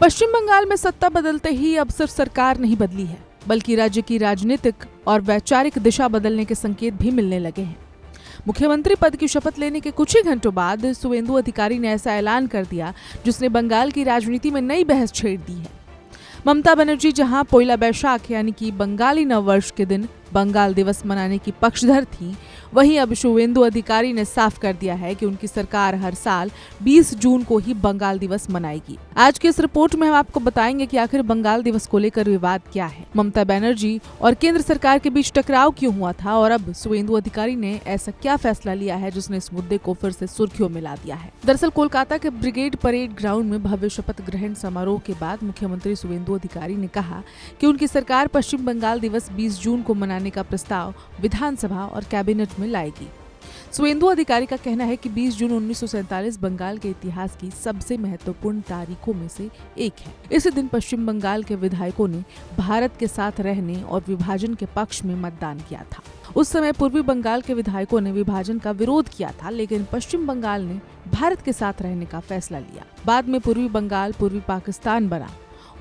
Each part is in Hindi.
पश्चिम बंगाल में सत्ता बदलते ही अब सिर्फ सरकार नहीं बदली है, बल्कि राज्य की राजनीतिक और वैचारिक दिशा बदलने के संकेत भी मिलने लगे हैं। मुख्यमंत्री पद की शपथ लेने के कुछ ही घंटों बाद सुवेंदु अधिकारी ने ऐसा ऐलान कर दिया जिसने बंगाल की राजनीति में नई बहस छेड़ दी है। ममता बनर्जी जहां पोइला बैशाख यानी कि बंगाली नववर्ष के दिन बंगाल दिवस मनाने की पक्षधर थी, वहीं अब सुवेंदु अधिकारी ने साफ कर दिया है कि उनकी सरकार हर साल 20 जून को ही बंगाल दिवस मनाएगी। आज की इस रिपोर्ट में हम आपको बताएंगे कि आखिर बंगाल दिवस को लेकर विवाद क्या है, ममता बनर्जी और केंद्र सरकार के बीच टकराव क्यों हुआ था और अब सुवेंदु अधिकारी ने ऐसा क्या फैसला लिया है जिसने इस मुद्दे को फिर से सुर्खियों में ला दिया है। दरअसल कोलकाता के ब्रिगेड परेड ग्राउंड में भव्य शपथ ग्रहण समारोह के बाद मुख्यमंत्री सुवेंदु अधिकारी ने कहा कि उनकी सरकार पश्चिम बंगाल दिवस 20 जून को मनाने का प्रस्ताव विधानसभा और कैबिनेट में लाएगी। सुवेंदु अधिकारी का कहना है कि 20 जून 1947 बंगाल के इतिहास की सबसे महत्वपूर्ण तारीखों में से एक है। इसी दिन पश्चिम बंगाल के विधायकों ने भारत के साथ रहने और विभाजन के पक्ष में मतदान किया था। उस समय पूर्वी बंगाल के विधायकों ने विभाजन का विरोध किया था, लेकिन पश्चिम बंगाल ने भारत के साथ रहने का फैसला लिया। बाद में पूर्वी बंगाल पूर्वी पाकिस्तान बना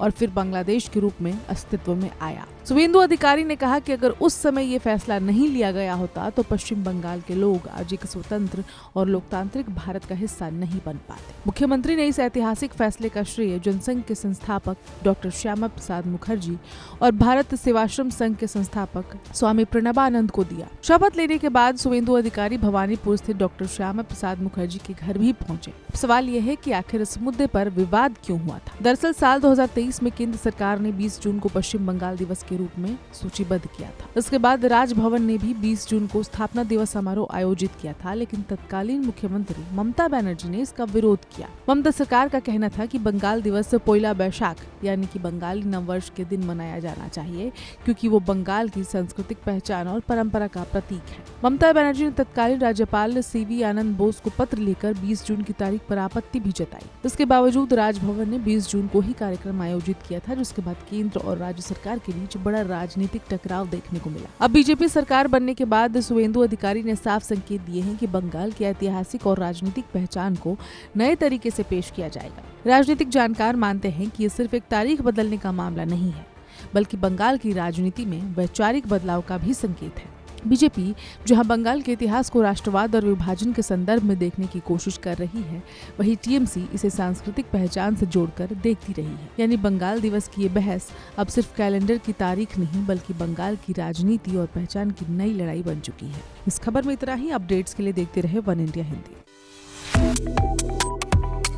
और फिर बांग्लादेश के रूप में अस्तित्व में आया। सुवेंदु अधिकारी ने कहा कि अगर उस समय ये फैसला नहीं लिया गया होता तो पश्चिम बंगाल के लोग आज एक स्वतंत्र और लोकतांत्रिक भारत का हिस्सा नहीं बन पाते। मुख्यमंत्री ने इस ऐतिहासिक फैसले का श्रेय जनसंघ के संस्थापक डॉक्टर श्यामा प्रसाद मुखर्जी और भारत सेवाश्रम संघ के संस्थापक स्वामी प्रणबानंद को दिया। शपथ लेने के बाद सुवेंदु अधिकारी भवानीपुर स्थित डॉक्टर श्यामा प्रसाद मुखर्जी के घर भी पहुंचे। सवाल यह है कि आखिर इस मुद्दे पर विवाद क्यों हुआ था। दरअसल साल 2023 में केंद्र सरकार ने 20 जून को पश्चिम बंगाल दिवस के रूप में सूचीबद्ध किया था। इसके बाद राजभवन ने भी 20 जून को स्थापना दिवस समारोह आयोजित किया था, लेकिन तत्कालीन मुख्यमंत्री ममता बनर्जी ने इसका विरोध किया। ममता सरकार का कहना था कि बंगाल दिवस पोइला बैशाख यानी कि बंगाली नववर्ष के दिन मनाया जाना चाहिए, क्योंकि वो बंगाल की सांस्कृतिक पहचान और परंपरा का प्रतीक है। ममता बनर्जी ने तत्कालीन राज्यपाल CV आनंद बोस को पत्र लिखकर 20 जून की तारीख पर आपत्ति भी जताई। इसके बावजूद राजभवन ने 20 जून को ही कार्यक्रम आयोजित किया था, जिसके बाद केंद्र और राज्य सरकार के बीच बड़ा राजनीतिक टकराव देखने को मिला। अब बीजेपी सरकार बनने के बाद सुवेंदु अधिकारी ने साफ संकेत दिए हैं कि बंगाल की ऐतिहासिक और राजनीतिक पहचान को नए तरीके से पेश किया जाएगा। राजनीतिक जानकार मानते हैं कि ये सिर्फ एक तारीख बदलने का मामला नहीं है, बल्कि बंगाल की राजनीति में वैचारिक बदलाव का भी संकेत है। बीजेपी जहां बंगाल के इतिहास को राष्ट्रवाद और विभाजन के संदर्भ में देखने की कोशिश कर रही है, वहीं TMC इसे सांस्कृतिक पहचान से जोड़कर देखती रही है। यानी बंगाल दिवस की ये बहस अब सिर्फ कैलेंडर की तारीख नहीं, बल्कि बंगाल की राजनीति और पहचान की नई लड़ाई बन चुकी है। इस खबर में इतना ही। अपडेट्स के लिए देखते रहे one India Hindi.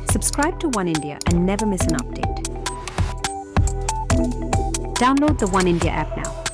Subscribe to One India and never miss an update. Download the One India app now.